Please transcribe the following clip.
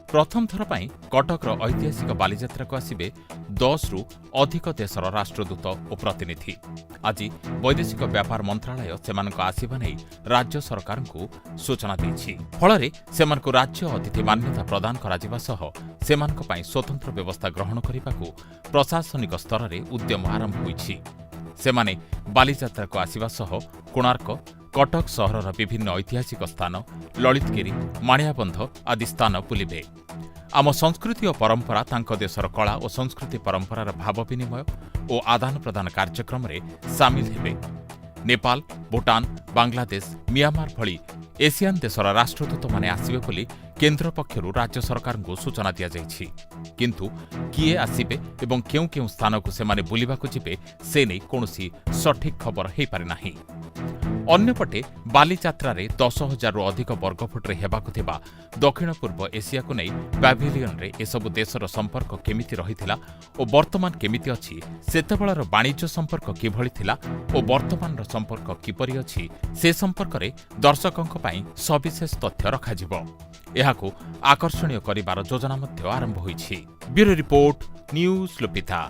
प्रथम थर पर कटकर ऐतिहासिक बालीजात्रा आसिबे 10 रु अधिक देशर राष्ट्रदूत और प्रतिनिधि। आज वैदेशिक व्यापार मंत्रालय सेमानक आसिबा नै राज्य सरकार को सूचना देछि। फलरे सेमानक राज्य अतिथि मान्यता प्रदान कराजिबा सह सेमानक पई स्वतंत्र व्यवस्था ग्रहण करिबाकू प्रशासनिक स्तर रे उद्यम आरंभ होइछि। सेमाने बालीजात्रा को आसिबा सह कोणार्क, कटक सहरर विभिन्न ऐतिहासिक स्थान, ललितगिरी, माणियाबंध आदि स्थान बुलिबे। आम संस्कृति और परंपरा तांक देशर कला और संस्कृति परंपरार भाव विनिमय और आदान प्रदान कार्यक्रम रे सामिल हेबे। नेपाल, भूटान, बांग्लादेश, मियांमार भली एशियान देशर राष्ट्रदूत माने आसिबे बोली केंद्र पक्षरु राज्य सरकार को सूचना दिया जाइछि। किंतु किए आसिबे एवं केउ केउ स्थान को सेमाने बुलिबाकू जिबे से नै कोनोसी सठिक खबर हेई पारि नाही। अन्यपटे बालीजात्रा 10,000 रु अधिक वर्गफुट्रे हेबाकू थिबा दक्षिण पूर्व एशिया को नै पैभिलियन रे एसबु देशर संपर्क केमिति रहिथिला और वर्तमान केमिति अछि, सेतेबेलर वाणिज्य संपर्क किभଳି थिला और वर्तमानर संपर्क किपरि अछि से संपर्क रे दर्शकंक पई सविशेष तथ्य रखाजिबो। एहाकू आकर्षणीय करिबार योजना मध्य आरंभ होइछि। Bureau report, news लोपिता।